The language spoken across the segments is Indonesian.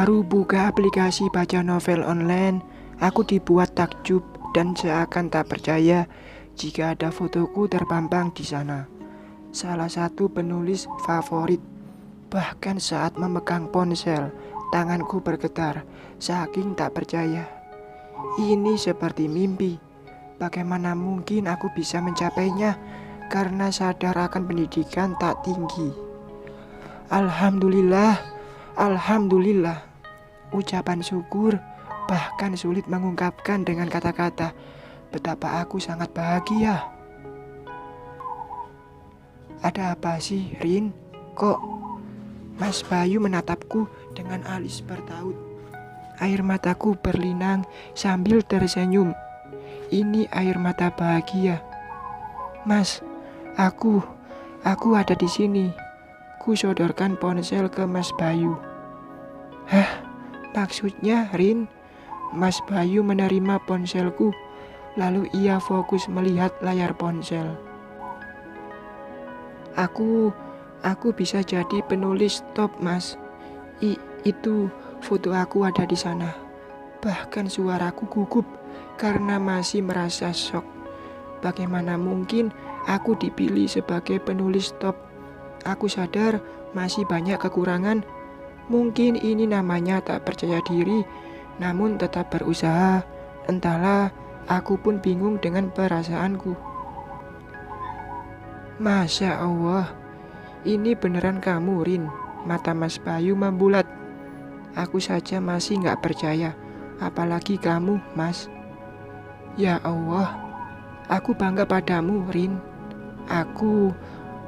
Baru buka aplikasi baca novel online, aku dibuat takjub dan seakan tak percaya jika ada fotoku terpampang di sana. Salah satu penulis favorit. Bahkan saat memegang ponsel, tanganku bergetar, saking tak percaya. Ini seperti mimpi. Bagaimana mungkin aku bisa mencapainya karena sadar akan pendidikan tak tinggi. Alhamdulillah, alhamdulillah. Ucapan syukur bahkan sulit mengungkapkan dengan kata-kata. Betapa aku sangat bahagia. Ada apa sih, Rin? Kok Mas Bayu menatapku dengan alis bertaut. Air mataku berlinang sambil tersenyum. Ini air mata bahagia. Mas, aku ada di sini. Ku sodorkan ponsel ke Mas Bayu. Hah, maksudnya Rin? Mas Bayu menerima ponselku, lalu ia fokus melihat layar ponsel. Aku bisa jadi penulis top, Mas. Itu foto aku ada di sana. Bahkan suaraku gugup karena masih merasa shock. Bagaimana mungkin aku dipilih sebagai penulis top? Aku sadar masih banyak kekurangan. Mungkin ini namanya tak percaya diri, namun tetap berusaha. Entahlah, aku pun bingung dengan perasaanku. Masya Allah, ini beneran kamu, Rin? Mata Mas Bayu membulat. Aku saja masih gak percaya, apalagi kamu, Mas. Ya Allah, aku bangga padamu, Rin.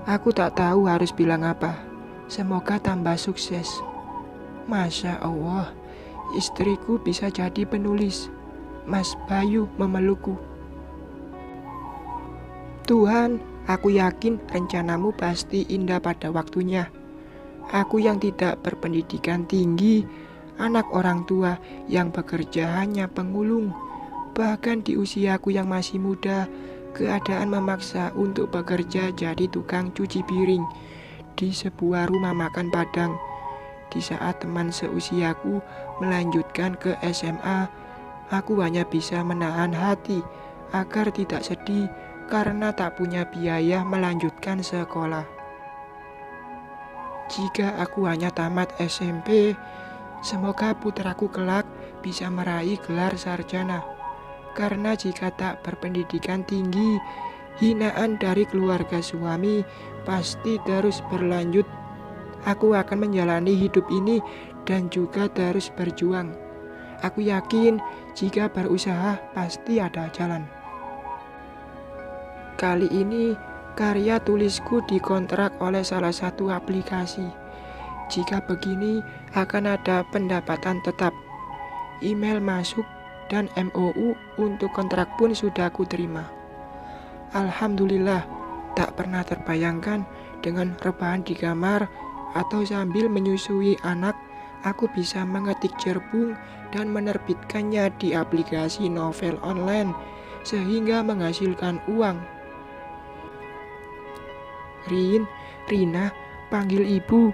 Aku tak tahu harus bilang apa. Semoga tambah sukses. Masya Allah, istriku bisa jadi penulis. Mas Bayu memelukku. Tuhan, aku yakin rencanamu pasti indah pada waktunya. Aku yang tidak berpendidikan tinggi, anak orang tua yang bekerja hanya pengulung. Bahkan di usiaku yang masih muda, keadaan memaksa untuk bekerja jadi tukang cuci piring di sebuah rumah makan Padang. Di saat teman seusiaku melanjutkan ke SMA, aku hanya bisa menahan hati agar tidak sedih karena tak punya biaya melanjutkan sekolah. Jika aku hanya tamat SMP, semoga putraku kelak bisa meraih gelar sarjana. Karena jika tak berpendidikan tinggi, hinaan dari keluarga suami pasti terus berlanjut. Aku akan menjalani hidup ini dan juga terus berjuang. Aku yakin jika berusaha pasti ada jalan. Kali ini karya tulisku dikontrak oleh salah satu aplikasi. Jika begini akan ada pendapatan tetap. Email masuk dan MOU untuk kontrak pun sudah aku terima. Alhamdulillah, tak pernah terbayangkan dengan rebahan di kamar atau sambil menyusui anak, aku bisa mengetik cerbung dan menerbitkannya di aplikasi novel online sehingga menghasilkan uang. Rina, panggil ibu.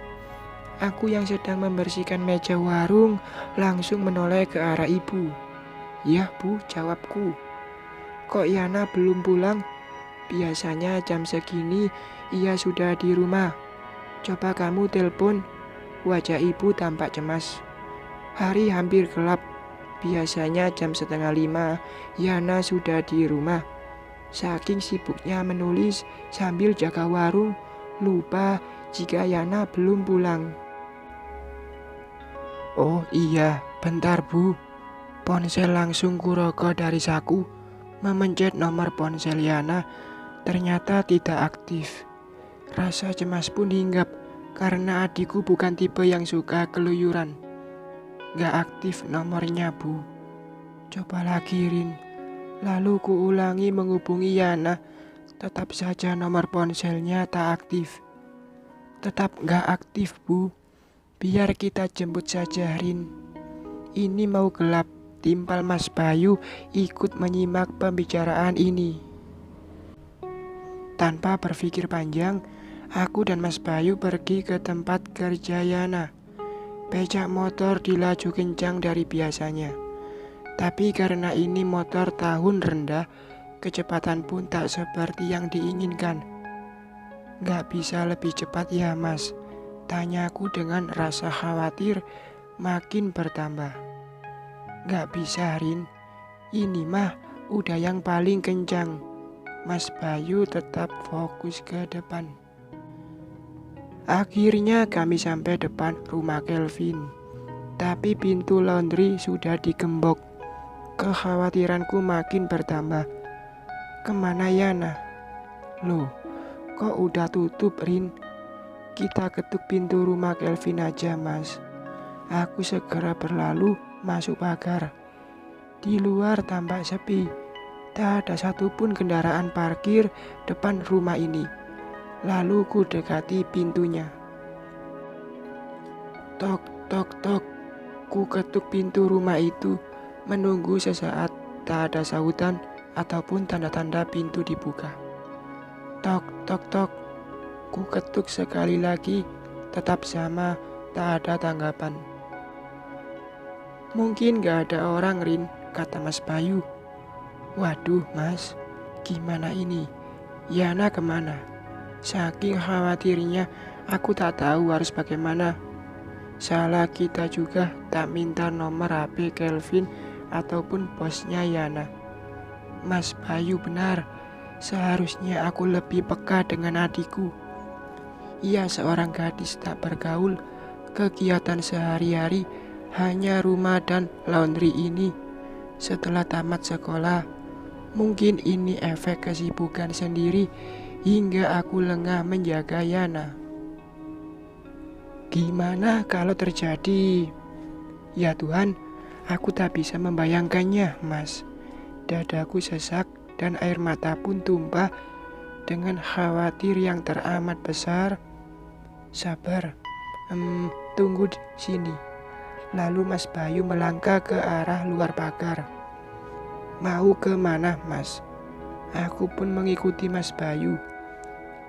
Aku yang sedang membersihkan meja warung langsung menoleh ke arah ibu. Ya Bu, jawabku. Kok Yana belum pulang? Biasanya jam segini ia sudah di rumah. Coba kamu telepon. Wajah ibu tampak cemas. Hari hampir gelap. Biasanya jam 4:30 Yana sudah di rumah. Saking sibuknya menulis sambil jaga warung, lupa jika Yana belum pulang. Oh iya, bentar Bu. Ponsel langsung kurogoh dari saku, memencet nomor ponsel Yana, ternyata tidak aktif. Rasa cemas pun hinggap, karena adikku bukan tipe yang suka keluyuran. Gak aktif nomornya Bu. Coba lagi Rin. Lalu kuulangi menghubungi Yana, tetap saja nomor ponselnya tak aktif. Tetap gak aktif Bu. Biar kita jemput saja Rin. Ini mau gelap. Timpal Mas Bayu ikut menyimak pembicaraan ini. Tanpa berpikir panjang, aku dan Mas Bayu pergi ke tempat kerja Yana. Becak motor dilaju kencang dari biasanya. Tapi karena ini motor tahun rendah, kecepatan pun tak seperti yang diinginkan. Gak bisa lebih cepat ya mas? Tanyaku dengan rasa khawatir makin bertambah. Gak bisa Rin, ini mah udah yang paling kencang. Mas Bayu tetap fokus ke depan. Akhirnya kami sampai depan rumah Kelvin. Tapi pintu laundry sudah digembok. Kekhawatiranku makin bertambah. Kemana Yana? Loh, kok udah tutup Rin? Kita ketuk pintu rumah Kelvin aja mas. Aku segera berlalu masuk pagar. Di luar tampak sepi. Tak ada satupun kendaraan parkir depan rumah ini. Lalu ku dekati pintunya. Tok, tok, tok. Ku ketuk pintu rumah itu. Menunggu sesaat tak ada sahutan ataupun tanda-tanda pintu dibuka. Tok, tok, tok. Ku ketuk sekali lagi, tetap sama, tak ada tanggapan. Mungkin gak ada orang Rin, kata Mas Bayu. Waduh mas, gimana ini? Yana kemana? Saking khawatirnya, aku tak tahu harus bagaimana. Salah kita juga tak minta nomor HP Kelvin ataupun bosnya Yana. Mas Bayu benar, seharusnya aku lebih peka dengan adikku. Ia seorang gadis tak bergaul, kegiatan sehari-hari hanya rumah dan laundry ini. Setelah tamat sekolah, mungkin ini efek kesibukan sendiri hingga aku lengah menjaga Yana. Gimana kalau terjadi? Ya Tuhan, aku tak bisa membayangkannya, Mas. Dadaku sesak dan air mata pun tumpah dengan khawatir yang teramat besar. Sabar, tunggu di sini. Lalu Mas Bayu melangkah ke arah luar pagar. Mau ke mana, Mas? Aku pun mengikuti Mas Bayu.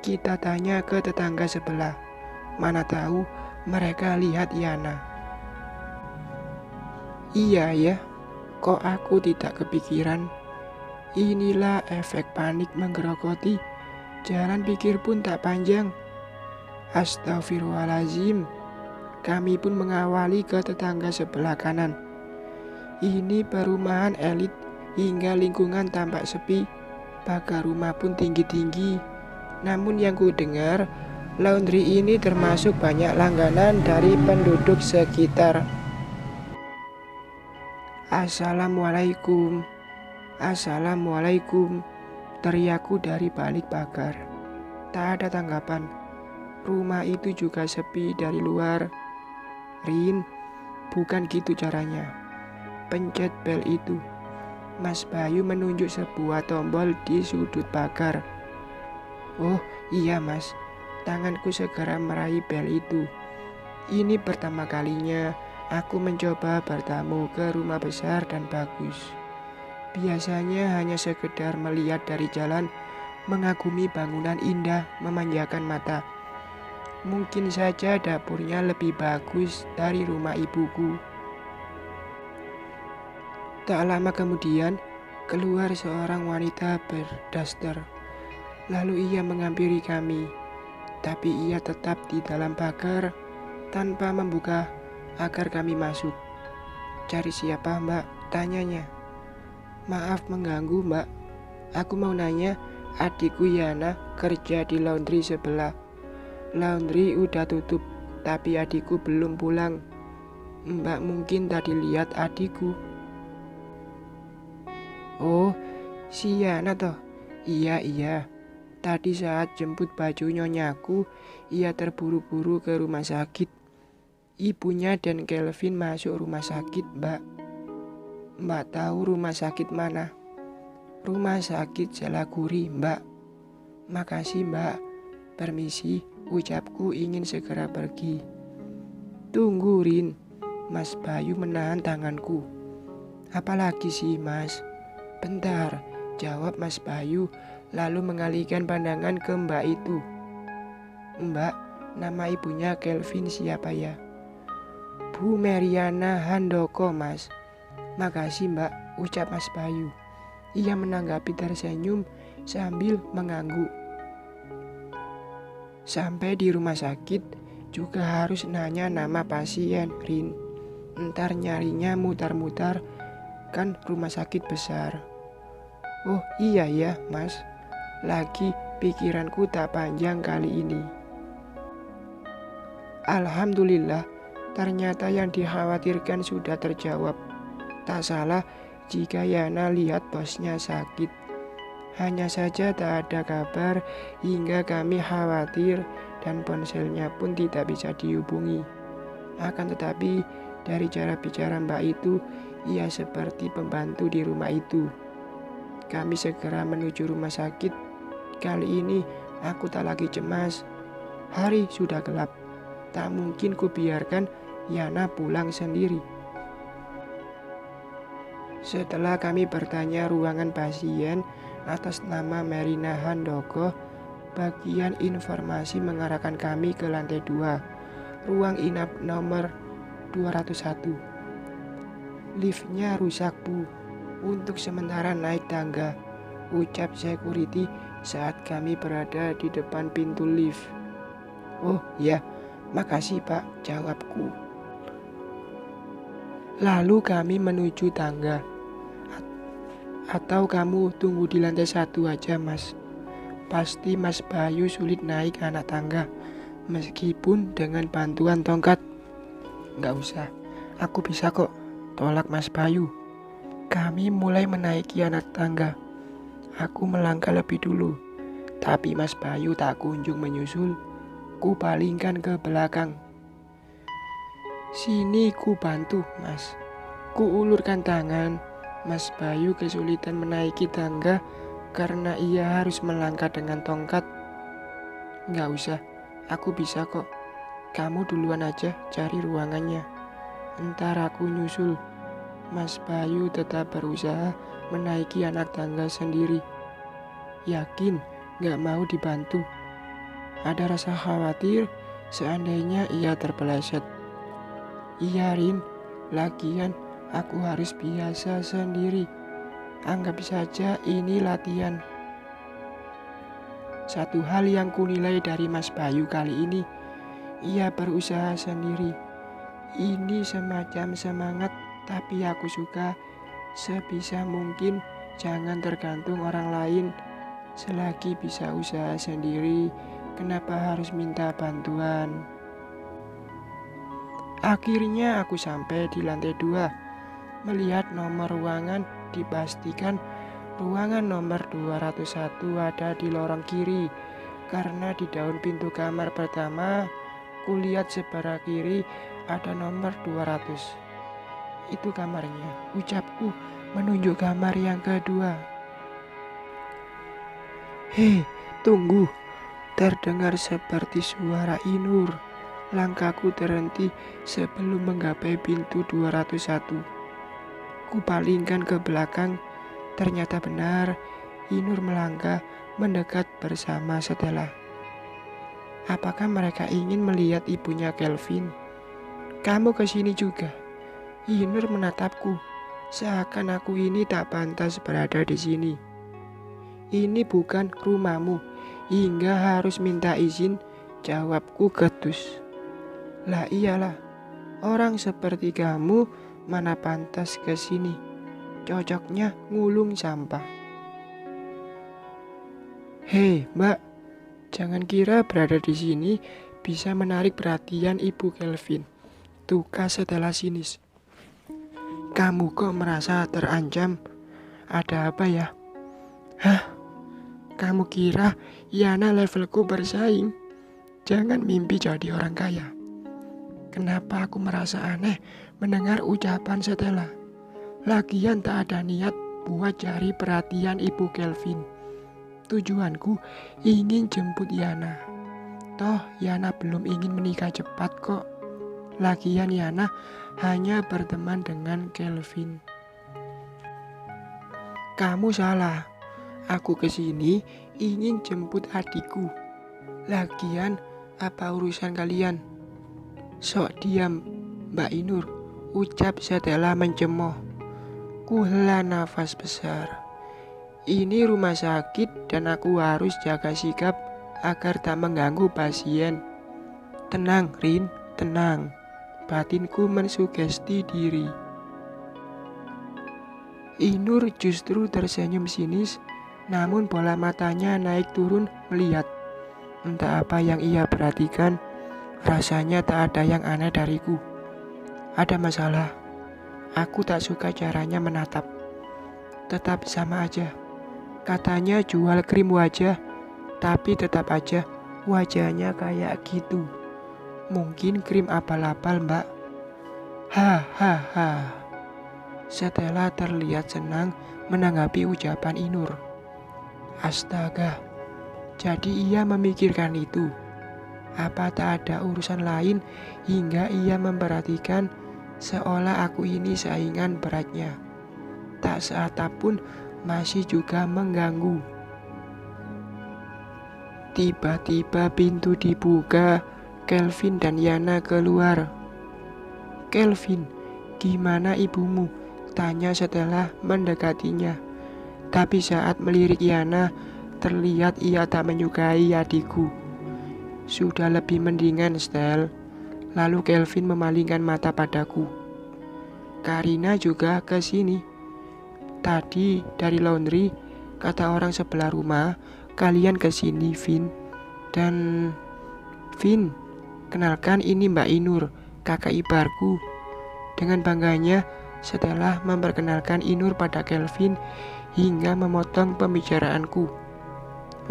Kita tanya ke tetangga sebelah. Mana tahu mereka lihat Yana. Iya ya, kok aku tidak kepikiran. Inilah efek panik menggerogoti. Jalan pikir pun tak panjang. Astagfirullahaladzim. Kami pun mengawali ke tetangga sebelah kanan. Ini perumahan elit hingga lingkungan tampak sepi. Pagar rumah pun tinggi-tinggi. Namun yang ku dengar, laundry ini termasuk banyak langganan dari penduduk sekitar. Assalamualaikum. Assalamualaikum. Teriakku dari balik pagar. Tak ada tanggapan. Rumah itu juga sepi dari luar. Rin, bukan gitu caranya. Pencet bel itu. Mas Bayu menunjuk sebuah tombol di sudut pagar. Oh iya mas, tanganku segera meraih bel itu. Ini pertama kalinya aku mencoba bertamu ke rumah besar dan bagus. Biasanya hanya sekedar melihat dari jalan, mengagumi bangunan indah memanjakan mata. Mungkin saja dapurnya lebih bagus dari rumah ibuku. Tak lama kemudian, keluar seorang wanita berdaster. Lalu ia menghampiri kami, tapi ia tetap di dalam pagar tanpa membuka agar kami masuk. Cari siapa mbak? Tanyanya. Maaf mengganggu mbak, aku mau nanya, adikku Yana kerja di laundry sebelah. Laundry udah tutup, tapi adikku belum pulang. Mbak mungkin tadi lihat adikku. Oh, si Yana toh? Iya. Tadi saat jemput baju nyonyaku, ia terburu-buru ke rumah sakit. Ibunya dan Kelvin masuk rumah sakit, mbak. Mbak tahu rumah sakit mana? Rumah sakit Jalaguri, mbak. Makasih, mbak. Permisi, ucapku ingin segera pergi. Tunggu, Rin. Mas Bayu menahan tanganku. Apalagi sih, mas? Bentar, jawab Mas Bayu, lalu mengalihkan pandangan ke mbak itu. Mbak, nama ibunya Kelvin siapa ya? Bu Meriana Handoko, Mas. Makasih Mbak, ucap Mas Bayu. Ia menanggapi tersenyum sambil mengangguk. Sampai di rumah sakit juga harus nanya nama pasien, Rin. Ntar nyarinya mutar-mutar, kan rumah sakit besar. Oh iya ya Mas, lagi pikiranku tak panjang kali ini. Alhamdulillah, ternyata yang dikhawatirkan sudah terjawab. Tak salah jika Yana lihat bosnya sakit. Hanya saja tak ada kabar hingga kami khawatir dan ponselnya pun tidak bisa dihubungi. Akan tetapi dari cara bicara Mbak itu, ia seperti pembantu di rumah itu. Kami segera menuju rumah sakit. Kali ini aku tak lagi cemas. Hari sudah gelap. Tak mungkin kubiarkan Yana pulang sendiri. Setelah kami bertanya ruangan pasien atas nama Merina Handoko, bagian informasi mengarahkan kami ke lantai 2, ruang inap nomor 201. Liftnya rusak Bu, untuk sementara naik tangga, ucap security saat kami berada di depan pintu lift. Oh ya, makasih Pak, jawabku. Lalu kami menuju tangga. Atau kamu tunggu di lantai 1 aja Mas. Pasti Mas Bayu sulit naik anak tangga, meskipun dengan bantuan tongkat. Nggak usah, aku bisa kok, tolak Mas Bayu. Kami mulai menaiki anak tangga. Aku melangkah lebih dulu, tapi Mas Bayu tak kunjung menyusul. Ku palingkan ke belakang. Sini ku bantu Mas. Ku ulurkan tangan. Mas Bayu kesulitan menaiki tangga karena ia harus melangkah dengan tongkat. Nggak usah, aku bisa kok. Kamu duluan aja cari ruangannya. Entar aku nyusul. Mas Bayu tetap berusaha menaiki anak tangga sendiri. Yakin nggak mau dibantu. Ada rasa khawatir seandainya ia terpeleset. Iya Rin, lagian aku harus biasa sendiri. Anggap saja ini latihan. Satu hal yang kunilai dari Mas Bayu kali ini, ia berusaha sendiri. Ini semacam semangat, tapi aku suka. Sebisa mungkin jangan tergantung orang lain. Selagi bisa usaha sendiri, kenapa harus minta bantuan? Akhirnya aku sampai di lantai 2. Melihat nomor ruangan, dipastikan ruangan nomor 201 ada di lorong kiri. Karena di daun pintu kamar pertama, kulihat sebelah kiri ada nomor 200. Itu kamarnya, ucapku menunjuk kamar yang kedua. Hei, tunggu. Terdengar seperti suara Inur. Langkahku terhenti sebelum menggapai pintu 201. Kupalingkan ke belakang. Ternyata benar, Inur melangkah mendekat bersama Stella. Apakah mereka ingin melihat ibunya Kelvin? Kamu kesini juga? Inur menatapku, seakan aku ini tak pantas berada di sini. Ini bukan rumahmu, hingga harus minta izin, jawabku ketus. Lah iyalah, orang seperti kamu mana pantas ke sini. Cocoknya ngulung sampah. Hei Mbak, jangan kira berada di sini bisa menarik perhatian Ibu Kelvin. Tukas Stella sinis. Kamu kok merasa terancam? Ada apa ya? Hah? Kamu kira Yana levelku bersaing? Jangan mimpi jadi orang kaya. Kenapa aku merasa aneh mendengar ucapan Stella? Lagian tak ada niat buat cari perhatian Ibu Kelvin. Tujuanku ingin jemput Yana. Toh Yana belum ingin menikah cepat kok. Lagian Yana hanya berteman dengan Kelvin. Kamu salah. Aku kesini ingin jemput adikku. Lagian apa urusan kalian? Sok diam, Mbak Inur, ucap setelah mencemooh. Kuhela nafas besar. Ini rumah sakit dan aku harus jaga sikap agar tak mengganggu pasien. Tenang, Rin, tenang. Batinku mensugesti diri. Inur justru tersenyum sinis, namun bola matanya naik turun melihat. Entah apa yang ia perhatikan, rasanya tak ada yang aneh dariku. Ada masalah. Aku tak suka caranya menatap. Tetap sama aja. Katanya jual krim wajah, tapi tetap aja wajahnya kayak gitu. Mungkin krim abal-abal, Mbak. Hahaha. Stella terlihat senang menanggapi ucapan Inur. Astaga, jadi ia memikirkan itu. Apa tak ada urusan lain hingga ia memperhatikan seolah aku ini saingan beratnya. Tak seatap pun masih juga mengganggu. Tiba-tiba pintu dibuka, Kelvin dan Yana keluar. Kelvin, gimana ibumu? Tanya setelah mendekatinya. Tapi saat melirik Yana, terlihat ia tak menyukai adikku. Sudah lebih mendingan, Stel. Lalu Kelvin memalingkan mata padaku. Karina juga ke sini. Tadi dari laundry, kata orang sebelah rumah, kalian ke sini, Vin. Dan Vin, kenalkan ini Mbak Inur, kakak iparku. Dengan bangganya, setelah memperkenalkan Inur pada Kelvin hingga memotong pembicaraanku.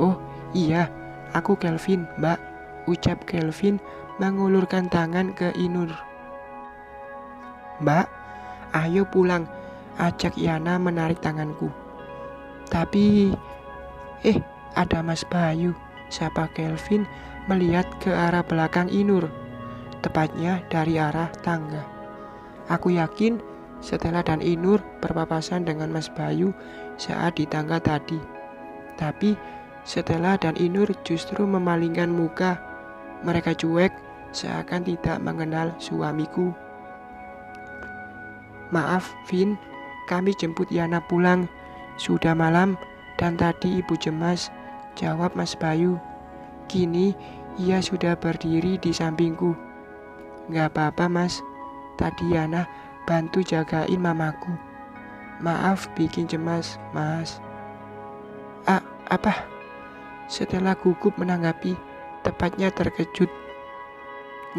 Oh iya, aku Kelvin, Mbak, ucap Kelvin mengulurkan tangan ke Inur. Mbak, ayo pulang, ajak Yana menarik tanganku. Tapi, ada Mas Bayu, sapa Kelvin melihat ke arah belakang Inur, tepatnya dari arah tangga. Aku yakin Stella dan Inur berpapasan dengan Mas Bayu saat di tangga tadi. Tapi Stella dan Inur justru memalingkan muka. Mereka cuek seakan tidak mengenal suamiku. Maaf, Vin, kami jemput Yana pulang. Sudah malam dan tadi ibu cemas, jawab Mas Bayu. Kini ia sudah berdiri di sampingku. Gak apa-apa, Mas. Tadi Yana bantu jagain mamaku. Maaf bikin cemas, Mas. Apa? Setelah gugup menanggapi, tepatnya terkejut.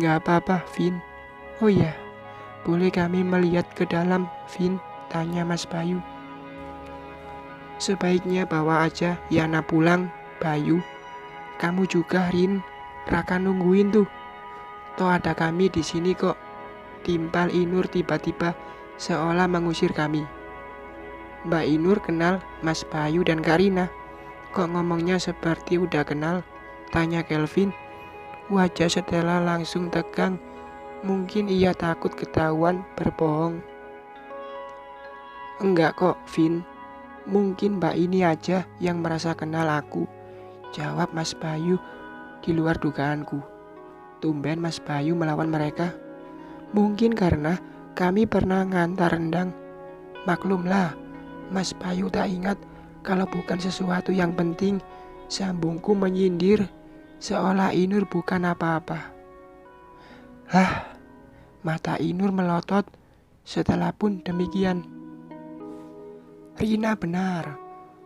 Gak apa-apa, Vin. Oh ya, boleh kami melihat ke dalam, Vin? Tanya Mas Bayu. Sebaiknya bawa aja Yana pulang, Bayu. Kamu juga, Rin. Raka nungguin tuh. Toh ada kami di sini kok. Timpal Inur tiba-tiba seolah mengusir kami. Mbak Inur kenal Mas Bayu dan Karina. Kok ngomongnya seperti udah kenal? Tanya Kelvin. Wajah Stella langsung tegang. Mungkin ia takut ketahuan berbohong. Enggak kok, Vin. Mungkin Mbak ini aja yang merasa kenal aku, jawab Mas Bayu di luar dugaanku. Tumben Mas Bayu melawan mereka. Mungkin karena kami pernah ngantar rendang. Maklumlah, Mas Bayu tak ingat kalau bukan sesuatu yang penting. Sambungku menyindir seolah Inur bukan apa-apa. Mata Inur melotot. Setelah pun demikian. Rina benar.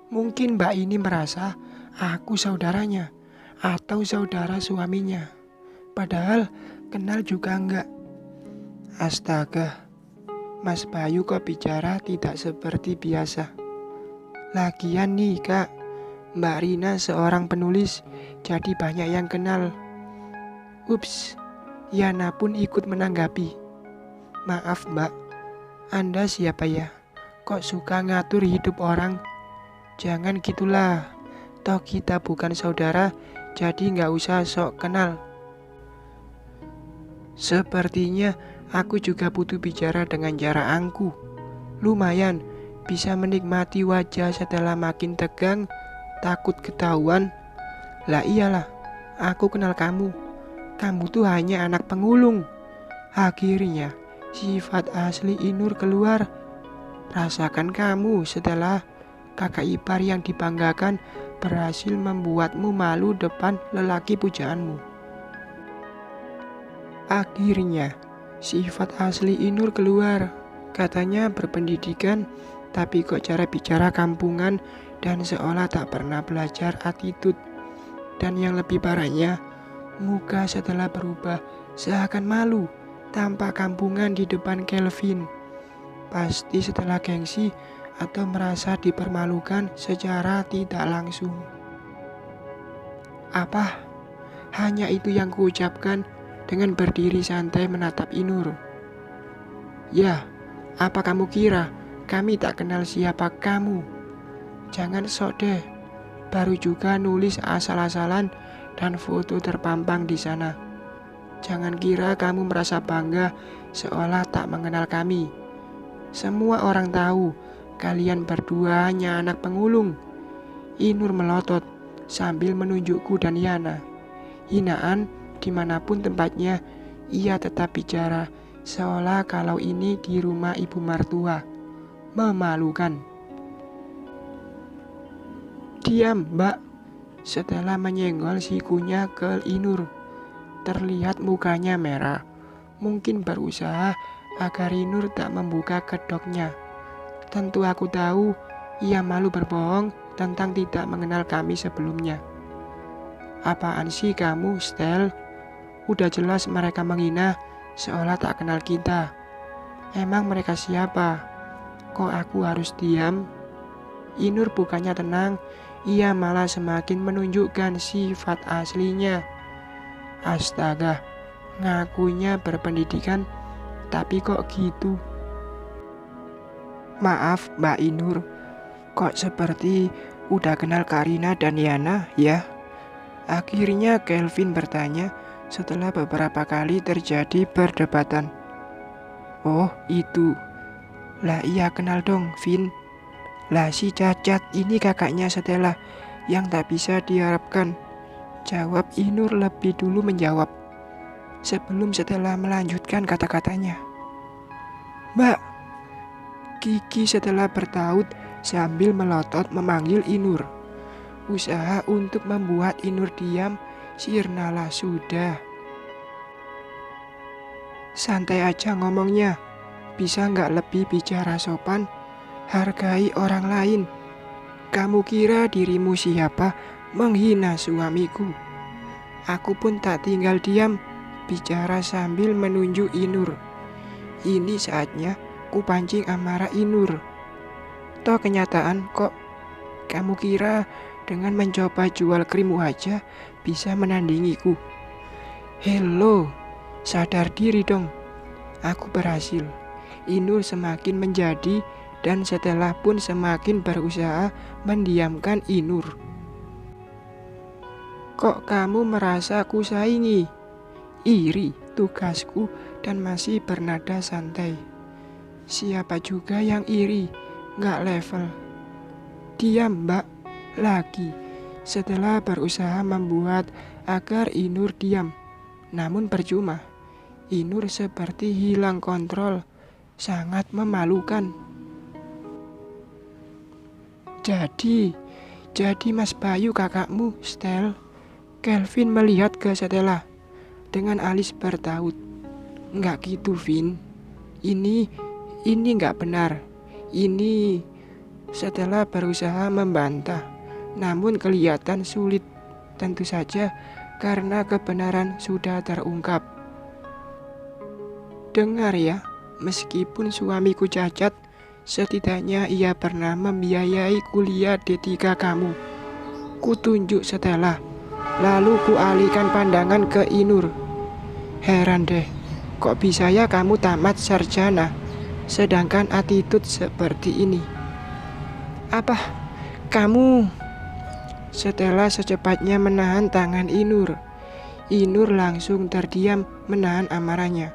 Mungkin Mbak ini merasa aku saudaranya atau saudara suaminya. Padahal kenal juga enggak. Astaga, Mas Bayu kok bicara tidak seperti biasa. Lagian nih Kak, Mbak Rina seorang penulis, jadi banyak yang kenal. Ups, Yana pun ikut menanggapi. Maaf Mbak, Anda siapa ya? Kok suka ngatur hidup orang? Jangan gitulah, toh kita bukan saudara, jadi nggak usah sok kenal. Sepertinya aku juga butuh bicara dengan jarak angku. Lumayan, bisa menikmati wajah setelah makin tegang, takut ketahuan. Lah iyalah, aku kenal kamu. Kamu tuh hanya anak pengulung. Akhirnya, Sifat asli Inur keluar. Rasakan kamu setelah kakak ipar yang dibanggakan berhasil membuatmu malu depan lelaki pujaanmu. Akhirnya, sifat asli Inur keluar. Katanya berpendidikan, tapi kok cara bicara kampungan dan seolah tak pernah belajar attitude. Dan yang lebih parahnya, muka setelah berubah seakan malu, tampak kampungan di depan Kelvin. Pasti setelah gengsi atau merasa dipermalukan secara tidak langsung. Apa? Hanya itu yang kuucapkan dengan berdiri santai menatap Inur. Ya, apa kamu kira kami tak kenal siapa kamu? Jangan sok deh, baru juga nulis asal-asalan dan foto terpampang di sana. Jangan kira kamu merasa bangga seolah tak mengenal kami. Semua orang tahu kalian berdua hanya anak pengulung. Inur melotot sambil menunjukku dan Yana. Hinaan dimanapun tempatnya, ia tetap bicara seolah kalau ini di rumah ibu mertua. Memalukan. Diam, Mbak. Setelah menyenggol sikunya ke Inur, terlihat mukanya merah. Mungkin berusaha agar Inur tak membuka kedoknya. Tentu aku tahu ia malu berbohong tentang tidak mengenal kami sebelumnya. Apaan sih kamu, Stel? Udah jelas mereka menghina seolah tak kenal kita. Emang mereka siapa? Kok aku harus diam? Inur bukannya tenang, ia malah semakin menunjukkan sifat aslinya. Astaga, ngakunya berpendidikan, tapi kok gitu? Maaf Mbak Inur, kok seperti udah kenal Karina dan Yana ya? Akhirnya Kelvin bertanya setelah beberapa kali terjadi perdebatan. Oh itu, lah iya kenal dong Vin. Lah si Cacat ini kakaknya Stella yang tak bisa diharapkan. Jawab Inur lebih dulu menjawab sebelum Stella melanjutkan kata-katanya. Mbak, Kiki setelah bertaut sambil melotot memanggil Inur. Usaha untuk membuat Inur diam sirnalah sudah. Santai aja ngomongnya, bisa nggak lebih bicara sopan? Hargai orang lain. Kamu kira dirimu siapa menghina suamiku? Aku pun tak tinggal diam, bicara sambil menunjuk Inur. Ini saatnya ku pancing amarah Inur. Toh kenyataan kok. Kamu kira dengan mencoba jual krim wajah bisa menandingiku? Hello, sadar diri dong. Aku berhasil. Inur semakin menjadi dan setelah pun semakin berusaha mendiamkan Inur. Kok kamu merasa ku saingi? Iri tugasku dan masih bernada santai. Siapa juga yang iri, gak level. Diam Mbak, lagi. Setelah berusaha membuat agar Inur diam, namun percuma. Inur seperti hilang kontrol, sangat memalukan. Jadi Mas Bayu kakakmu, Stel. Kelvin melihat ke Stella dengan alis bertaut. Enggak gitu, Vin. Ini enggak benar. Ini Stella berusaha membantah, namun kelihatan sulit. Tentu saja karena kebenaran sudah terungkap. Dengar ya, meskipun suamiku cacat, setidaknya ia pernah membiayai kuliah D3 kamu. Kutunjuk Stella, lalu kualihkan pandangan ke Inur. Heran deh, kok bisa ya kamu tamat sarjana, sedangkan attitude seperti ini? Apa? Kamu? Stella secepatnya menahan tangan Inur. Inur langsung terdiam menahan amarahnya.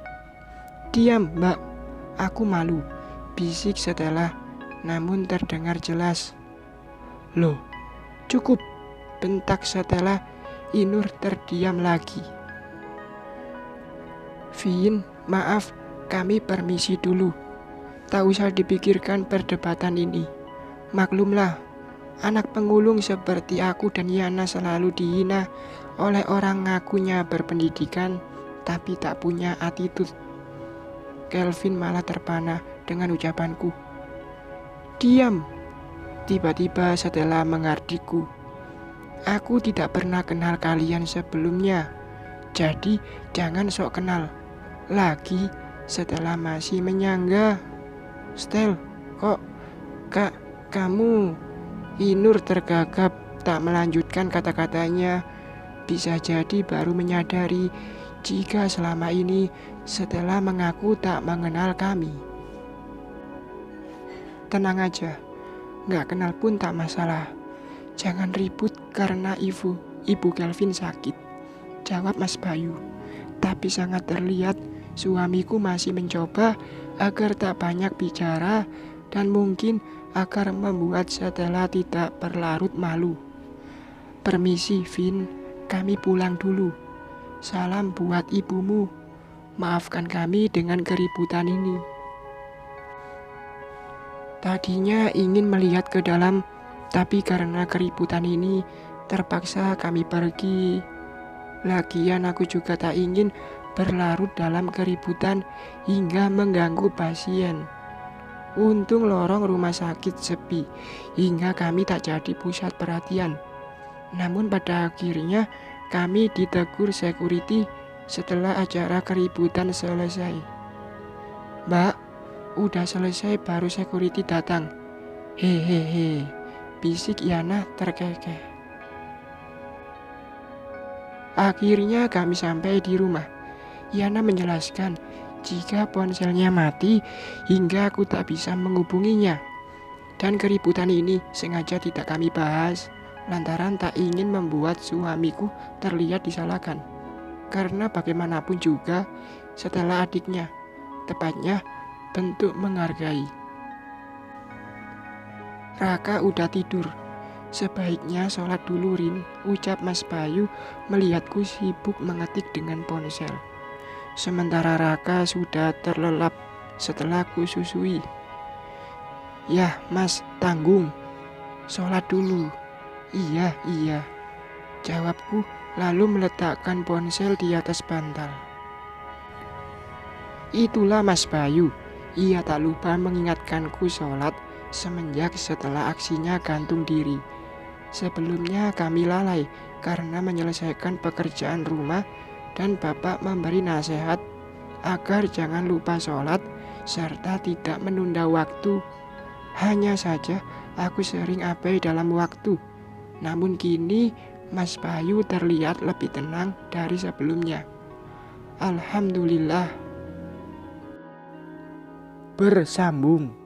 Diam, Mbak, aku malu, bisik Stella, namun terdengar jelas. Loh, cukup, bentak Stella. Inur terdiam lagi. Vin, maaf, kami permisi dulu. Tak usah dipikirkan perdebatan ini. Maklumlah, anak pengulung seperti aku dan Yana selalu dihina oleh orang ngakunya berpendidikan tapi tak punya attitude. Kelvin malah terpana dengan ucapanku. Diam. Tiba-tiba setelah mengartiku. Aku tidak pernah kenal kalian sebelumnya. Jadi jangan sok kenal lagi setelah masih menyangga. Stel, kok kamu? Inur tergagap tak melanjutkan kata-katanya. Bisa jadi baru menyadari jika selama ini setelah mengaku tak mengenal kami. Tenang aja, gak kenal pun tak masalah. Jangan ribut karena ibu Kelvin sakit, jawab Mas Bayu. Tapi sangat terlihat suamiku masih mencoba agar tak banyak bicara dan mungkin agar membuat Stella tidak berlarut malu. Permisi Vin, kami pulang dulu. Salam buat ibumu. Maafkan kami dengan keributan ini. Tadinya ingin melihat ke dalam, tapi karena keributan ini terpaksa kami pergi. Lagian aku juga tak ingin berlarut dalam keributan hingga mengganggu pasien. Untung lorong rumah sakit sepi hingga kami tak jadi pusat perhatian. Namun pada akhirnya kami ditegur security setelah acara keributan selesai. Mbak, udah selesai baru security datang. Hehehe, bisik Yana terkekeh. Akhirnya kami sampai di rumah. Yana menjelaskan jika ponselnya mati hingga aku tak bisa menghubunginya. Dan keributan ini sengaja tidak kami bahas lantaran tak ingin membuat suamiku terlihat disalahkan. Karena bagaimanapun juga setelah adiknya, tepatnya bentuk menghargai. Raka udah tidur. Sebaiknya sholat dulu Rin, ucap Mas Bayu melihatku sibuk mengetik dengan ponsel. Sementara Raka sudah terlelap setelah kususui. Yah Mas, tanggung. Sholat dulu. Iya, jawabku lalu meletakkan ponsel di atas bantal. Itulah Mas Bayu. Ia tak lupa mengingatkanku sholat semenjak setelah aksinya gantung diri. Sebelumnya kami lalai karena menyelesaikan pekerjaan rumah dan bapak memberi nasihat agar jangan lupa sholat serta tidak menunda waktu. Hanya saja aku sering abai dalam waktu. Namun kini Mas Bayu terlihat lebih tenang dari sebelumnya. Alhamdulillah. Bersambung.